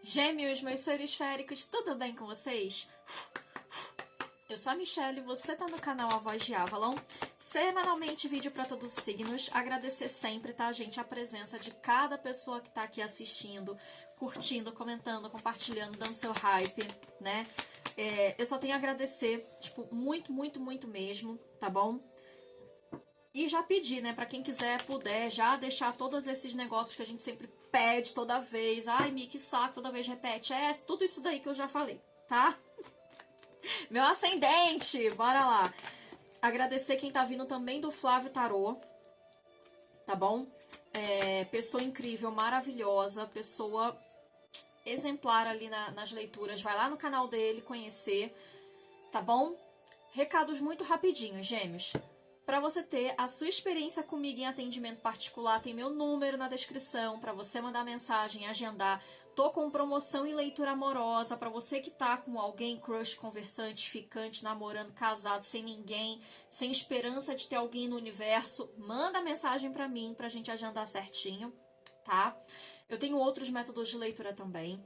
Gêmeos, meus seres féricos, tudo bem com vocês? Eu sou a Michelle, você tá no canal A Voz de Avalon. Semanalmente vídeo para todos os signos. Agradecer sempre, tá, gente, a presença de cada pessoa que tá aqui assistindo, curtindo, comentando, compartilhando, dando seu hype, né? Eu só tenho a agradecer, tipo, muito, muito, muito mesmo, tá bom? E já pedi, né, pra quem quiser, puder, já deixar todos esses negócios que a gente sempre pede toda vez. Ai, Mi, que saco, toda vez repete. Tudo isso daí que eu já falei, tá? Meu ascendente, bora lá. Agradecer quem tá vindo também do Flávio Tarô, tá bom? Pessoa incrível, maravilhosa, pessoa exemplar ali nas leituras. Vai lá no canal dele conhecer, tá bom? Recados muito rapidinhos, gêmeos. Para você ter a sua experiência comigo em atendimento particular, tem meu número na descrição para você mandar mensagem, agendar. Tô com promoção em leitura amorosa para você que tá com alguém, crush, conversante, ficante, namorando, casado, sem ninguém, sem esperança de ter alguém no universo. Manda mensagem para mim pra gente agendar certinho, tá? Eu tenho outros métodos de leitura também.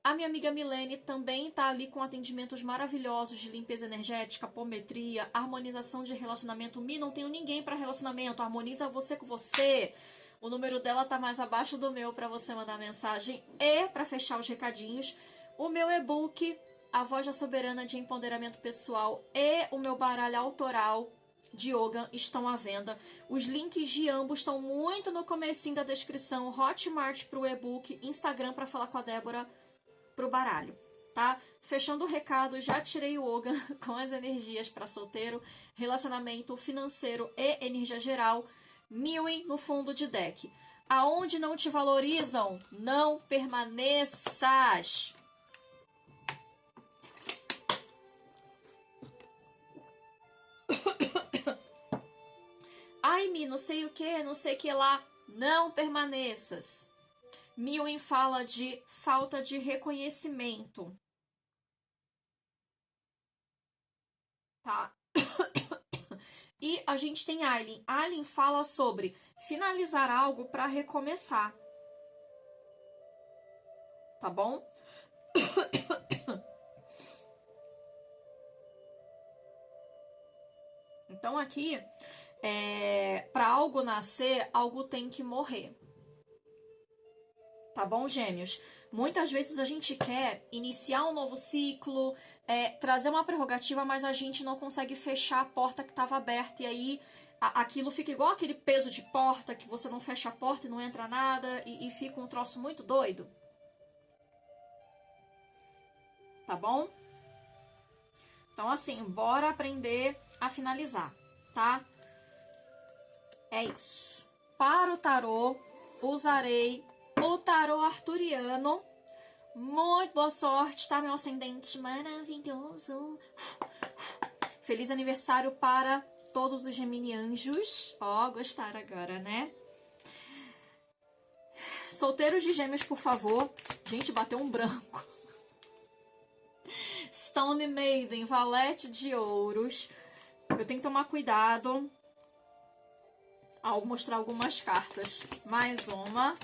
A minha amiga Milene também está ali com atendimentos maravilhosos de limpeza energética, apometria, harmonização de relacionamento. Não tenho ninguém para relacionamento, harmoniza você com você. O número dela tá mais abaixo do meu para você mandar mensagem e para fechar os recadinhos. O meu e-book, A Voz da Soberana de Empoderamento Pessoal e o meu baralho autoral de yoga estão à venda. Os links de ambos estão muito no comecinho da descrição. Hotmart para o e-book, Instagram para falar com a Débora pro baralho, tá? Fechando o recado, já tirei o yoga com as energias para solteiro, relacionamento financeiro e energia geral. Mewing no fundo de deck. Aonde não te valorizam, não permaneças. Ai, Mi, não sei o que, não sei o que lá. Não permaneças. Mewing fala de falta de reconhecimento. Tá? E a gente tem Aileen. Aileen fala sobre finalizar algo para recomeçar. Tá bom? Então aqui, para algo nascer, algo tem que morrer. Tá bom, gêmeos? Muitas vezes a gente quer iniciar um novo ciclo, trazer uma prerrogativa, mas a gente não consegue fechar a porta que estava aberta. E aí aquilo fica igual aquele peso de porta, que você não fecha a porta e não entra nada, e fica um troço muito doido. Tá bom? Então assim, bora aprender a finalizar, tá? É isso. Para o tarô, usarei o tarô arturiano. Muito boa sorte, tá, meu ascendente maravilhoso. Feliz aniversário para todos os geminianjos. Ó, gostaram agora, né? Solteiros de gêmeos, por favor. Gente, bateu um branco. Stone Maiden, valete de ouros. Eu tenho que tomar cuidado ao mostrar algumas cartas. Mais uma.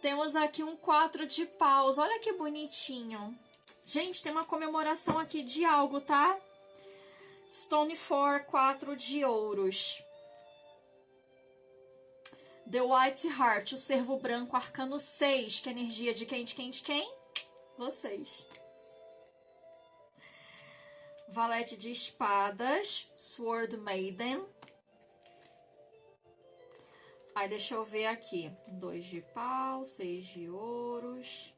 Temos aqui um 4 de paus. Olha que bonitinho. Gente, tem uma comemoração aqui de algo, tá? Stone 4, 4 de ouros. The White Heart, o cervo branco, arcano 6. Que energia de quem, de quem, de quem? Vocês. Valete de espadas, Sword Maiden. Aí deixa eu ver aqui. 2 de pau, 6 de ouros.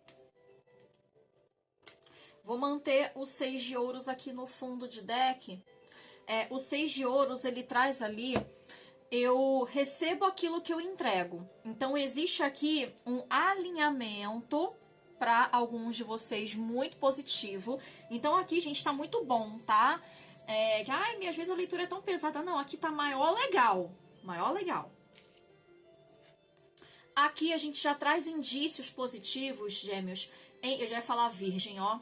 Vou manter o 6 de ouros aqui no fundo de deck. O 6 de ouros, ele traz ali, eu recebo aquilo que eu entrego. Então, existe aqui um alinhamento para alguns de vocês muito positivo. Então, aqui, gente, tá muito bom, tá? Ai, às vezes a leitura é tão pesada. Não, aqui tá maior legal. Maior legal. Aqui a gente já traz indícios positivos, gêmeos. Eu já ia falar virgem, ó.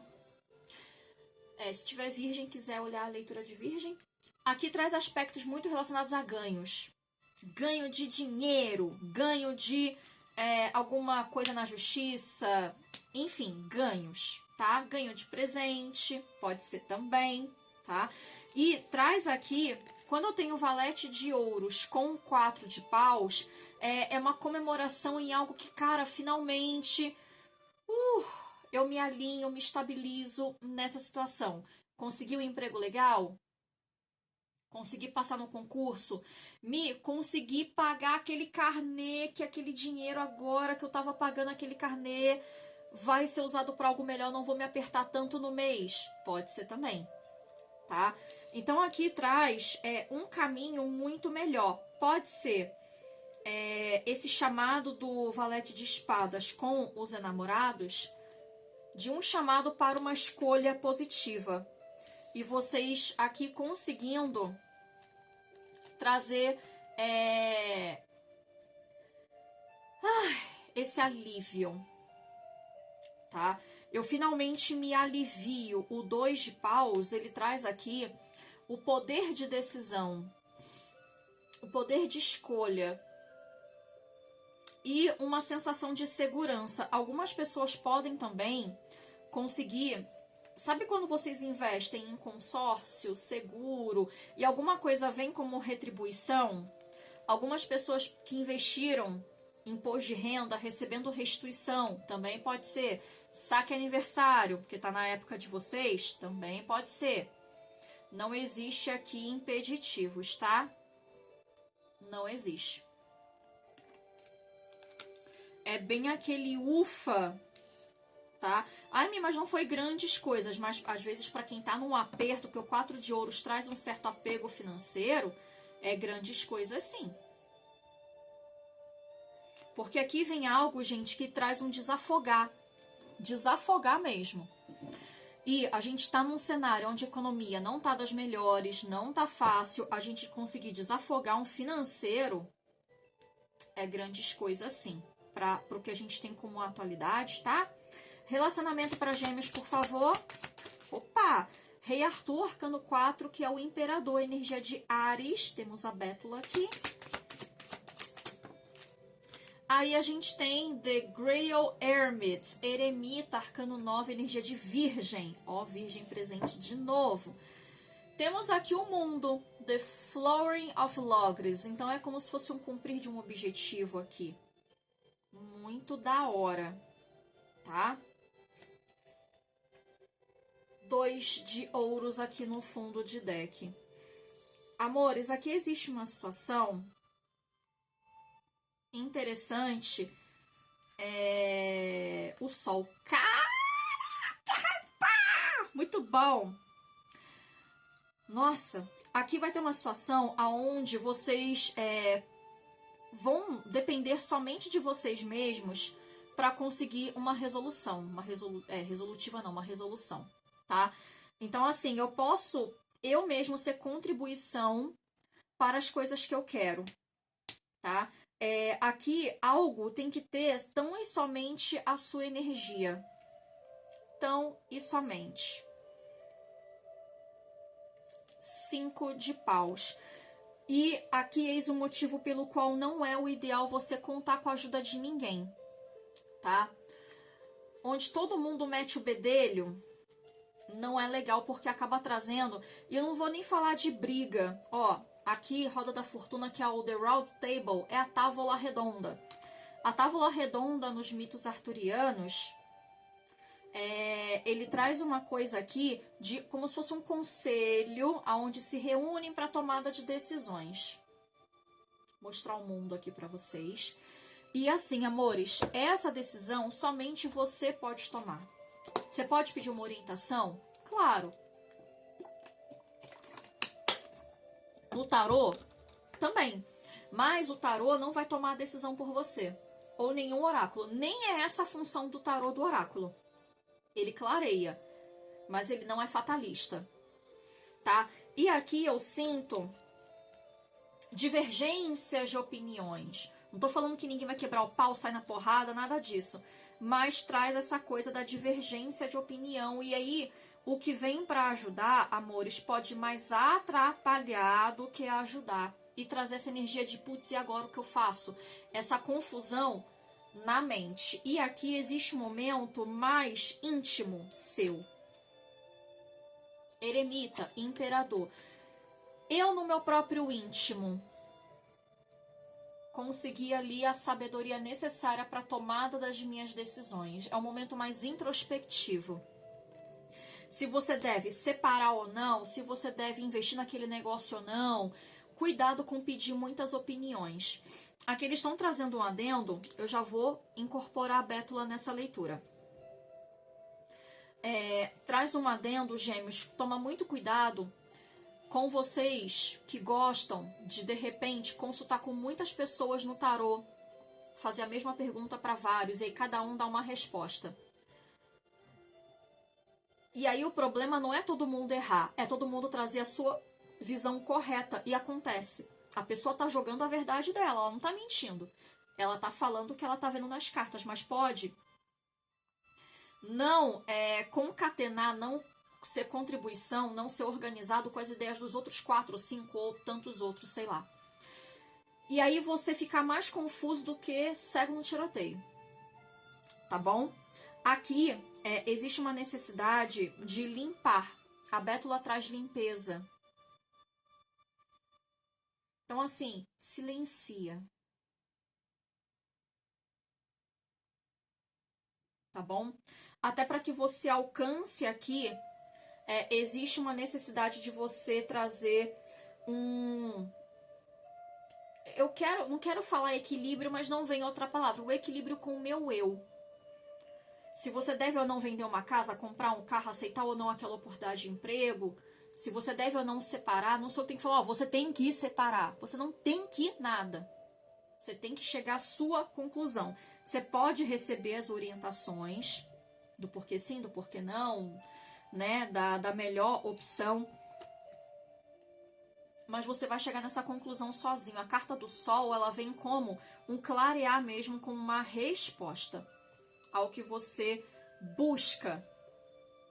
Se tiver virgem, quiser olhar a leitura de virgem. Aqui traz aspectos muito relacionados a ganhos. Ganho de dinheiro, ganho de alguma coisa na justiça, enfim, ganhos, tá? Ganho de presente, pode ser também, tá? E traz aqui, quando eu tenho valete de ouros com 4 de paus, é uma comemoração em algo que, cara, finalmente eu me alinho, eu me estabilizo nessa situação. Consegui um emprego legal? Consegui passar no concurso, consegui pagar aquele carnê, que aquele dinheiro agora que eu tava pagando aquele carnê vai ser usado para algo melhor, não vou me apertar tanto no mês. Pode ser também, tá? Então aqui traz um caminho muito melhor. Pode ser esse chamado do valete de espadas com os enamorados, de um chamado para uma escolha positiva. E vocês aqui conseguindo trazer esse alívio, tá? Eu finalmente me alivio. O 2 de paus, ele traz aqui o poder de decisão, o poder de escolha e uma sensação de segurança. Algumas pessoas podem também conseguir... Sabe quando vocês investem em consórcio, seguro, e alguma coisa vem como retribuição? Algumas pessoas que investiram em imposto de renda recebendo restituição, também pode ser. Saque aniversário, porque está na época de vocês, também pode ser. Não existe aqui impeditivos, tá? Não existe. É bem aquele ufa, tá? Ai, mas não foi grandes coisas, mas às vezes para quem tá num aperto, que o 4 de ouros traz um certo apego financeiro, é grandes coisas sim. Porque aqui vem algo, gente, que traz um desafogar. Desafogar mesmo. E a gente tá num cenário onde a economia não tá das melhores, não tá fácil, a gente conseguir desafogar um financeiro é grandes coisas sim. Pro que a gente tem como atualidade, tá? Relacionamento para gêmeos, por favor. Opa! Rei Arthur, arcano 4, que é o imperador, energia de Áries. Temos a Bétula aqui. Aí a gente tem The Grail Hermit, eremita, arcano 9, energia de Virgem. Ó, Virgem presente de novo. Temos aqui o mundo, The Flowering of Logres. Então é como se fosse um cumprir de um objetivo aqui. Muito da hora, tá? 2 de ouros aqui no fundo de deck. Amores, aqui existe uma situação interessante. O sol. Caraca! Muito bom! Nossa, aqui vai ter uma situação onde vocês vão depender somente de vocês mesmos para conseguir uma resolução. Resolutiva não, uma resolução. Tá? Então, assim, eu posso eu mesmo ser contribuição para as coisas que eu quero, tá? Aqui, algo tem que ter tão e somente a sua energia. Tão e somente. 5 de paus. E aqui eis o motivo pelo qual não é o ideal você contar com a ajuda de ninguém, tá? Onde todo mundo mete o bedelho... não é legal porque acaba trazendo... E eu não vou nem falar de briga. Ó, aqui, Roda da Fortuna, que é o The Round Table, é a távola redonda. A távola redonda nos mitos arturianos, ele traz uma coisa aqui de como se fosse um conselho onde se reúnem para tomada de decisões. Vou mostrar o mundo aqui para vocês. E assim, amores, essa decisão somente você pode tomar. Você pode pedir uma orientação? Claro. No tarô, também. Mas o tarô não vai tomar a decisão por você. Ou nenhum oráculo. Nem é essa a função do tarô do oráculo. Ele clareia. Mas ele não é fatalista. Tá? E aqui eu sinto divergências de opiniões. Não tô falando que ninguém vai quebrar o pau, sai na porrada, nada disso. Mas traz essa coisa da divergência de opinião. E aí, o que vem para ajudar, amores, pode mais atrapalhar do que ajudar. E trazer essa energia de, putz, e agora o que eu faço? Essa confusão na mente. E aqui existe um momento mais íntimo seu. Eremita, imperador. Eu, no meu próprio íntimo, consegui ali a sabedoria necessária para a tomada das minhas decisões. É um momento mais introspectivo. Se você deve separar ou não, se você deve investir naquele negócio ou não, cuidado com pedir muitas opiniões. Aqui eles estão trazendo um adendo, eu já vou incorporar a Bétula nessa leitura. Traz um adendo, gêmeos, toma muito cuidado com vocês que gostam de repente, consultar com muitas pessoas no tarô, fazer a mesma pergunta para vários, e aí cada um dá uma resposta. E aí o problema não é todo mundo errar, é todo mundo trazer a sua visão correta, e acontece. A pessoa tá jogando a verdade dela, ela não tá mentindo. Ela tá falando o que ela tá vendo nas cartas, mas pode não concatenar, não ser contribuição, não ser organizado com as ideias dos outros 4, 5 ou tantos outros, sei lá. E aí você fica mais confuso do que cego no tiroteio. Tá bom? Aqui existe uma necessidade de limpar. A Bétula traz limpeza. Então, assim, silencia. Tá bom? Até para que você alcance aqui, existe uma necessidade de você trazer um... não quero falar equilíbrio, mas não vem outra palavra. O equilíbrio com o meu eu. Se você deve ou não vender uma casa, comprar um carro, aceitar ou não aquela oportunidade de emprego, se você deve ou não separar, não sou eu que tenho que falar, você tem que separar. Você não tem que nada. Você tem que chegar à sua conclusão. Você pode receber as orientações do porquê sim, do porquê não, né? Da melhor opção. Mas você vai chegar nessa conclusão sozinho. A carta do Sol, ela vem como um clarear mesmo, como uma resposta ao que você busca,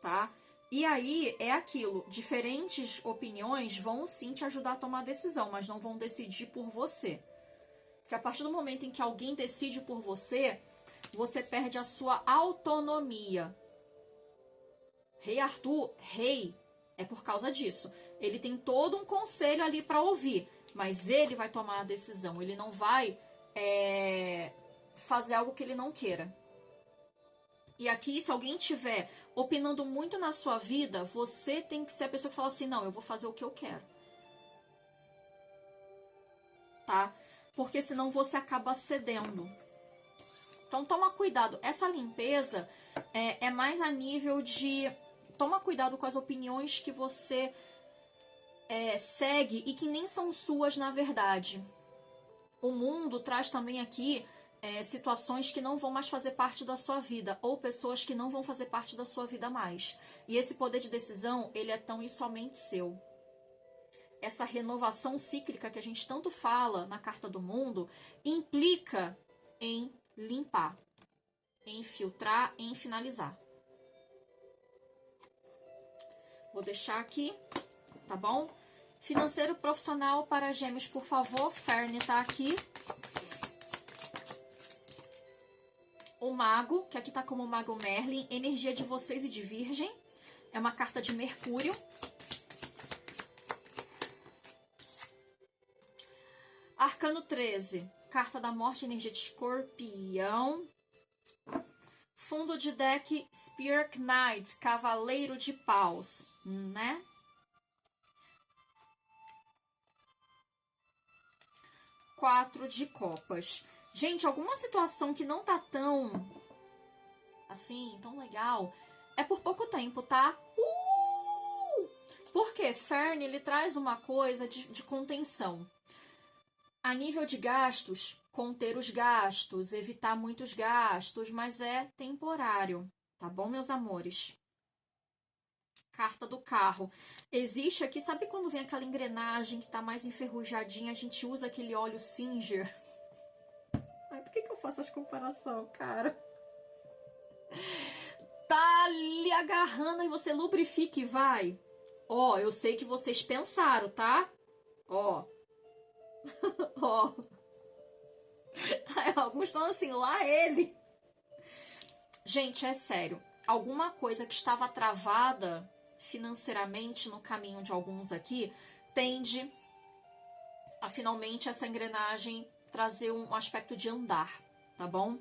tá? E aí é aquilo, diferentes opiniões vão sim te ajudar a tomar decisão, mas não vão decidir por você. Porque a partir do momento em que alguém decide por você, você perde a sua autonomia. Rei Arthur, rei, é por causa disso. Ele tem todo um conselho ali para ouvir, mas ele vai tomar a decisão. Ele não vai fazer algo que ele não queira. E aqui, se alguém estiver opinando muito na sua vida, você tem que ser a pessoa que fala assim, não, eu vou fazer o que eu quero. Tá? Porque senão você acaba cedendo. Então toma cuidado. Essa limpeza é mais a nível de... Toma cuidado com as opiniões que você segue e que nem são suas na verdade. O mundo traz também aqui situações que não vão mais fazer parte da sua vida, ou pessoas que não vão fazer parte da sua vida mais. E esse poder de decisão, ele é tão e somente seu. Essa renovação cíclica que a gente tanto fala na Carta do Mundo, implica em limpar, em filtrar, em finalizar. Vou deixar aqui, tá bom? Financeiro profissional para Gêmeos, por favor. Fern tá aqui. O Mago, que aqui tá como o Mago Merlin. Energia de vocês e de Virgem. É uma carta de Mercúrio. Arcano 13. Carta da Morte, energia de Escorpião. Fundo de deck Spear Knight, Cavaleiro de Paus, né? Quatro de Copas. Gente, alguma situação que não tá tão assim, tão legal, é por pouco tempo, tá? Porque Fern, ele traz uma coisa de contenção. A nível de gastos, conter os gastos, evitar muitos gastos, mas é temporário, tá bom, meus amores? Carta do carro. Existe aqui, sabe quando vem aquela engrenagem que tá mais enferrujadinha, a gente usa aquele óleo Singer? Ai, por que eu faço as comparações, cara? Tá ali agarrando e você lubrifica e vai. Ó, eu sei que vocês pensaram, tá? Ó. Ó. Aí alguns estão assim, lá ele. Gente, é sério. Alguma coisa que estava travada financeiramente no caminho de alguns aqui tende a finalmente essa engrenagem trazer um aspecto de andar, tá bom?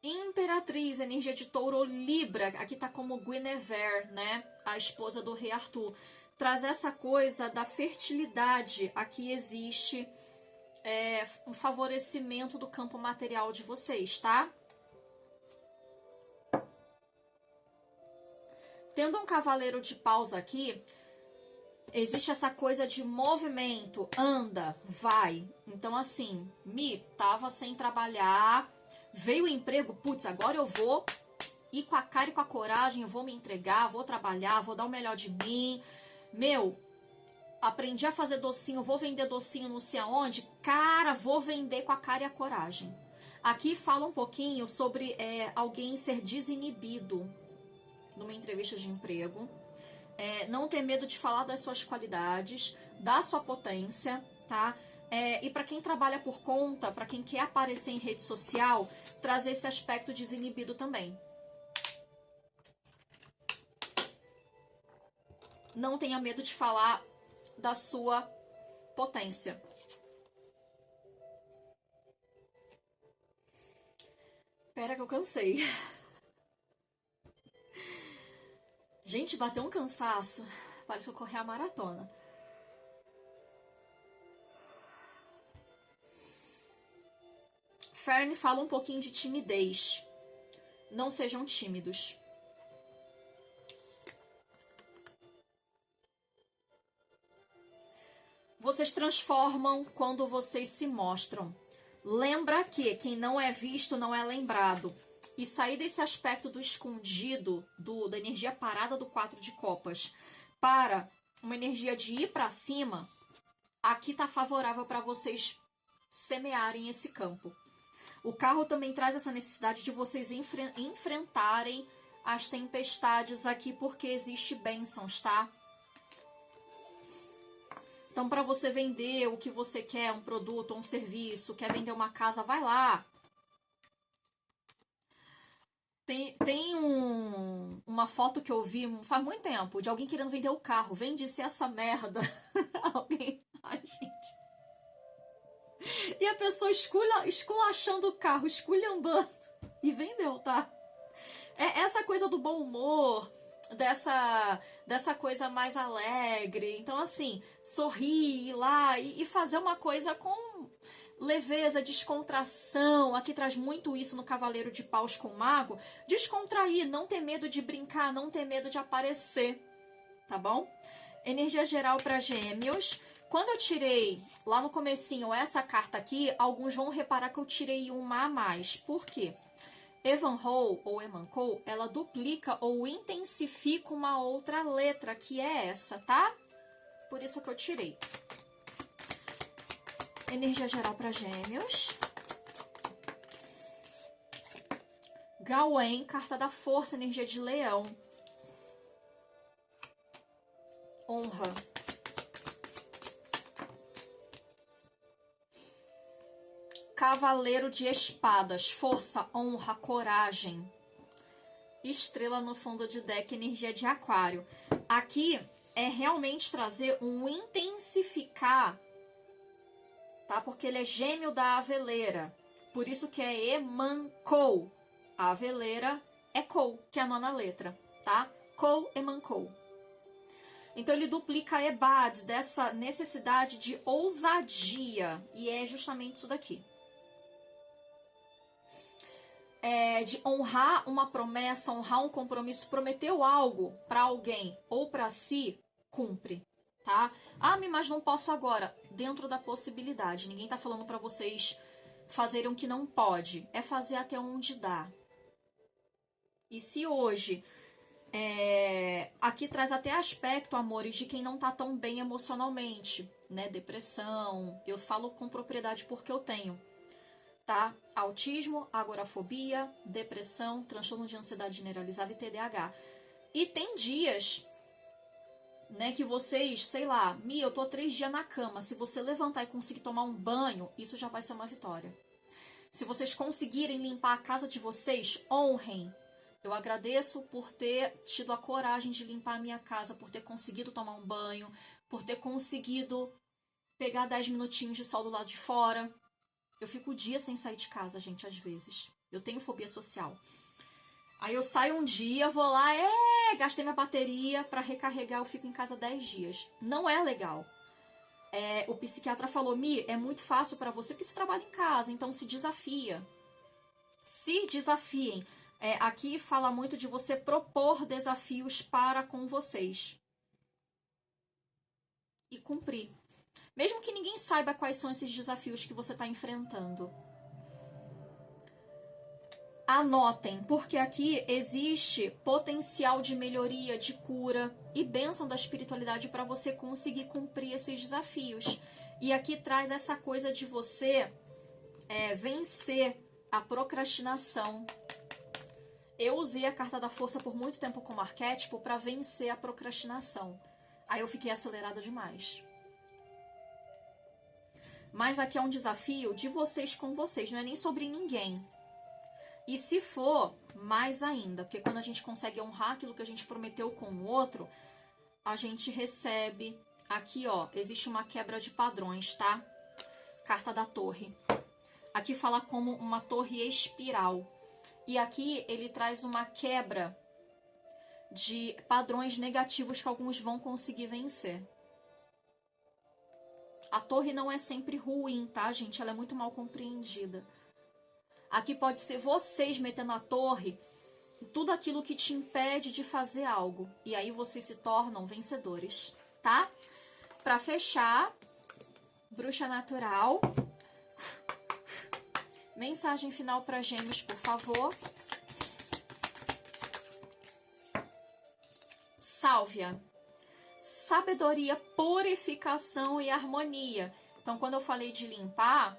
Imperatriz, energia de touro ou libra, aqui tá como Guinevere, né? A esposa do rei Arthur. Traz essa coisa da fertilidade. Aqui existe um favorecimento do campo material de vocês, tá? Tendo um cavaleiro de paus aqui, existe essa coisa de movimento, anda, vai. Então, assim, tava sem trabalhar, veio o emprego, putz, agora eu vou ir com a cara e com a coragem, eu vou me entregar, vou trabalhar, vou dar o melhor de mim. Aprendi a fazer docinho, vou vender docinho não sei aonde. Cara, vou vender com a cara e a coragem. Aqui fala um pouquinho sobre alguém ser desinibido numa entrevista de emprego. Não ter medo de falar das suas qualidades, da sua potência, tá? E para quem trabalha por conta, para quem quer aparecer em rede social, trazer esse aspecto desinibido também. Não tenha medo de falar da sua potência. Pera que eu cansei. Gente, bateu um cansaço. Parece que eu corri a maratona. Fern fala um pouquinho de timidez. Não sejam tímidos. Vocês transformam quando vocês se mostram. Lembra que quem não é visto não é lembrado. E sair desse aspecto do escondido, da energia parada do 4 de copas, para uma energia de ir para cima, aqui tá favorável para vocês semearem esse campo. O carro também traz essa necessidade de vocês enfrentarem as tempestades aqui, porque existe bênçãos, tá? Então, para você vender o que você quer, um produto ou um serviço, quer vender uma casa, vai lá. Tem uma foto que eu vi faz muito tempo, de alguém querendo vender o carro. Vende-se essa merda. Alguém... Ai, gente. E a pessoa esculachando o carro, esculhambando. E vendeu, tá? É essa coisa do bom humor, dessa coisa mais alegre. Então, assim, sorrir, ir lá e fazer uma coisa com leveza, descontração. Aqui traz muito isso no Cavaleiro de Paus com o Mago. Descontrair, não ter medo de brincar, não ter medo de aparecer, tá bom? Energia geral para Gêmeos. Quando eu tirei lá no comecinho essa carta aqui, alguns vão reparar que eu tirei uma a mais. Por quê? Evanhoe ou Emankou, ela duplica ou intensifica uma outra letra, que é essa, tá? Por isso que eu tirei. Energia geral para Gêmeos. Gawain, carta da força, energia de Leão. Honra. Cavaleiro de espadas, força, honra, coragem. Estrela no fundo de deck, energia de Aquário. Aqui é realmente trazer um intensificar, tá? Porque ele é gêmeo da aveleira. Por isso que é Emankou. A aveleira é Kou, que é a nona letra, tá? Kou, Emankou. Então ele duplica a Ebades, dessa necessidade de ousadia. E é justamente isso daqui. De honrar uma promessa, honrar um compromisso, prometeu algo para alguém ou para si, cumpre, tá? Ah, mas não posso agora. Dentro da possibilidade. Ninguém tá falando para vocês fazerem o que não pode. É fazer até onde dá. E se hoje... aqui traz até aspecto, amores, de quem não tá tão bem emocionalmente, né? Depressão. Eu falo com propriedade porque eu tenho. Tá? Autismo, agorafobia, depressão, transtorno de ansiedade generalizada e TDAH. E tem dias né, que vocês, sei lá, Mi, eu tô 3 dias na cama. Se você levantar e conseguir tomar um banho, isso já vai ser uma vitória. Se vocês conseguirem limpar a casa de vocês, honrem. Eu agradeço por ter tido a coragem de limpar a minha casa, por ter conseguido tomar um banho, por ter conseguido pegar 10 minutinhos de sol do lado de fora. Eu fico o dia sem sair de casa, gente, às vezes. Eu tenho fobia social. Aí eu saio um dia, vou lá, gastei minha bateria pra recarregar, eu fico em casa 10 dias. Não é legal. O psiquiatra falou, Mi, é muito fácil pra você porque você trabalha em casa, então se desafia. Se desafiem. Aqui fala muito de você propor desafios para com vocês. E cumprir. Mesmo que ninguém saiba quais são esses desafios que você está enfrentando. Anotem, porque aqui existe potencial de melhoria, de cura e bênção da espiritualidade para você conseguir cumprir esses desafios. E aqui traz essa coisa de você vencer a procrastinação. Eu usei a carta da força por muito tempo como arquétipo para vencer a procrastinação. Aí eu fiquei acelerada demais. Mas aqui é um desafio de vocês com vocês, não é nem sobre ninguém. E se for, mais ainda, porque quando a gente consegue honrar aquilo que a gente prometeu com o outro, a gente recebe aqui, ó, existe uma quebra de padrões, tá? Carta da torre. Aqui fala como uma torre espiral. E aqui ele traz uma quebra de padrões negativos que alguns vão conseguir vencer. A torre não é sempre ruim, tá, gente? Ela é muito mal compreendida. Aqui pode ser vocês metendo a torre em tudo aquilo que te impede de fazer algo. E aí vocês se tornam vencedores, tá? Pra fechar, bruxa natural. Mensagem final para Gêmeos, por favor. Sálvia. Sabedoria, purificação e harmonia. Então, quando eu falei de limpar,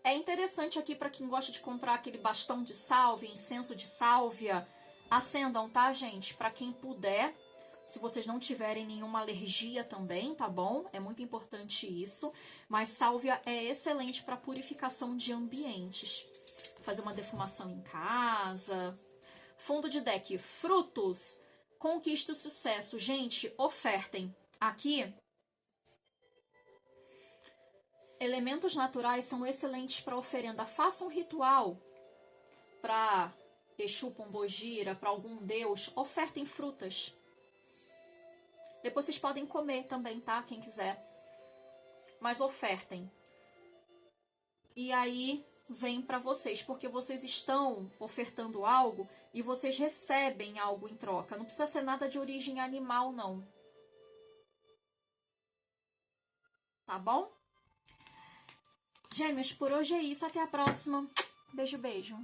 é interessante aqui para quem gosta de comprar aquele bastão de sálvia, incenso de sálvia. Acendam, tá, gente? Para quem puder, se vocês não tiverem nenhuma alergia também, tá bom? É muito importante isso. Mas sálvia é excelente para purificação de ambientes. Fazer uma defumação em casa. Fundo de deck, frutos. Conquista o sucesso. Gente, ofertem. Aqui, elementos naturais são excelentes para oferenda. Faça um ritual para Exu, Pombogira, para algum deus. Ofertem frutas. Depois vocês podem comer também, tá? Quem quiser. Mas ofertem. E aí vem para vocês, porque vocês estão ofertando algo e vocês recebem algo em troca. Não precisa ser nada de origem animal, não. Tá bom? Gêmeos, por hoje é isso. Até a próxima. Beijo, beijo.